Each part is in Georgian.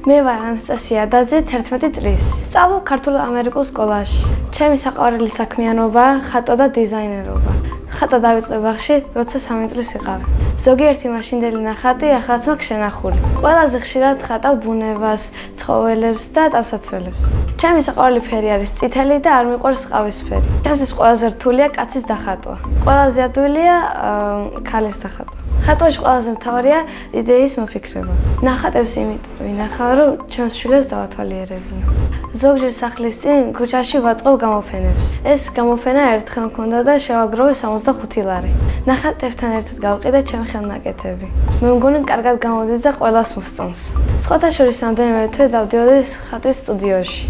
მე ვარ ანასტასია დაძე 11 წლის. სწავლობ ქართულ-ამერიკულ სკოლაში. ჩემი საყვარელი საქმიანობაა ხატვა და დიზაინერობა. ხატვა დავიწყე ბაღში, როცა 3 წლის ვიყავი. ზოგიერთი მაშინდელი ნახატი ახალაც მაქვს შენახული. ყველაზე ხშირად ხატავ ბუნებას, ცხოველებს და ტანსაცმელებს. ჩემი საყვარელი ფერი არის წითელი და არ მიყვარს ყავისფერი. ჩემთვის ყველაზე რთულია კაცის დახატვა. ყველაზე ადვილია ქალის დახატვა. ხატვაში ყველაზე მთავარია იდეის მოფიქრება. ნახატებს იმიტომ ვინახავ, რომ ჩემს შვილებს დავათვალიერებინო. ზოგჯერ სახლის წინ ქუჩაში ვაწყობ გამოფენებს. ეს გამოფენა ერთხელ მქონდა და შევაგროვე 65 ლარი. ნახატებთან ერთად გავყიდე ჩემი ხელნაკეთები. მე მგონი კარგად გამოვიდეს და ყველას მოსწონს. სხვათა შორის რამდენიმე თვე დავდიოდი ხატვის სტუდიოში.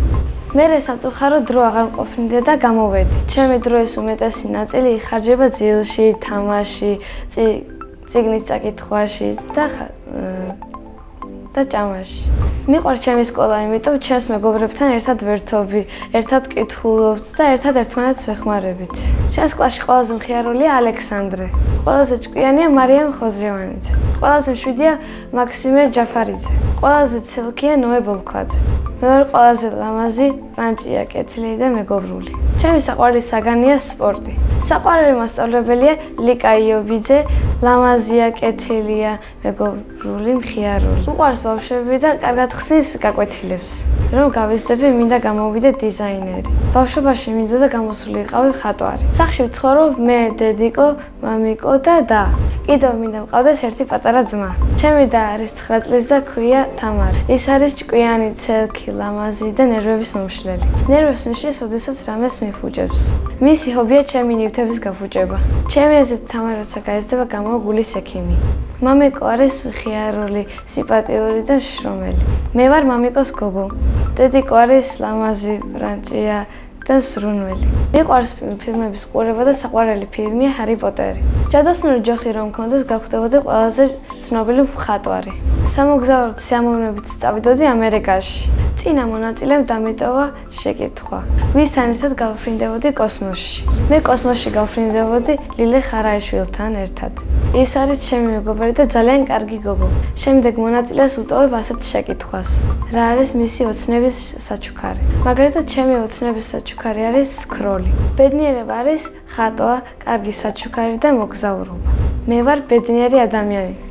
მე სამწუხაროდ დრო აღარ მყოფნიდა და გამოვედი. ჩემი დროის უმეტესი ნაწილი იხარჯება ძილში, თამაში, წიგნის წაკითხვაში და ჭამაში. მიყვარს ჩემი სკოლა, იმიტომ ჩემს მეგობრებთან ერთად ვერთობი, ერთად ვკითხულობთ და ერთად ერთმანეთს ვეხმარებით. ჩემს კლასში ყველაზე მხიარულია ალექსანდრე. ყველაზე ჭკვიანია მარიამ ხოზრევანიძე. ყველაზე მშვიდია მაქსიმე ჯაფარიძე. ყველაზე ცელქია ნოე ბოლქვაძე. მე ვარ ყველაზე ლამაზი ფრანჭია კეთილი და მეგობრული. ჩემი საყვარელი საგანია სპორტი. საყვარელი მასწავლებელია ლიკა იობიძე, ლამაზია, კეთილია, მეგობრული, მხიარული. უყვარს ბავშვები და კარგად ხსნის გაკვეთილებს. რომ გავიზრდები, მინდა გამოვიდე დიზაინერი. ბავშვობაში მინდოდა გამოსული ვიყავი ხატვარი. სახლში ვცხოვრობ მე, დედიკო, მამიკო და და. კიდევ მინდა მყავდეს ერთი პატარა ძმა. ჩემი და არის 9 წლის და ქვია თამარი. ის არის ჭკვიანი, ცელქი, ლამაზი და ნერვების მომშლელი. ნერვებს ნიშნის, ოდესაც რამეს მიფუჭებს. მისი ჰობია ჩემი ნივთების გაფუჭება. ჩემი აზრით თამარი როცა გაიზრდება, გამოგულის ექიმი. მამიკო არის მხიარული, სիմპათიური და შრომელი. მე ვარ მამიკოს გოგო. დედიკო არის ლამაზი, ფრანჭია და სრუნველი. მიყვარს ფილმების ყურება და საყვარელი ფილმია ჰარი პოტერი. ჯადოსნური ჯოხი რომ მქონდეს, გავხდებოდი ყველაზე ცნობილი მხატვარი. სამოგზაუროდ სიამოვნებით წავიდოდი ამერიკაში. წინა მონაწილემ დამიტოვა შეკითხვა. ვისთან ერთად გავფრინდებოდი კოსმოსში. მე კოსმოსში გავფრინდებოდი ლილე ხარაიშვილთან ერთად. ის არის ჩემი მეგობარი და ძალიან კარგი გოგო. შემდეგ მონაწილეს უტოვებ ასეთ შეკითხვას. რა არის მისი ოცნების საჩუქარი? მაგალითად, ჩემი ოცნების საჩუქარი არის სქროლი. ბედნიერება არის ხატვა, კარგი საჩუქარი და მოგზაურობა. მე ვარ ბედნიერი ადამიანი.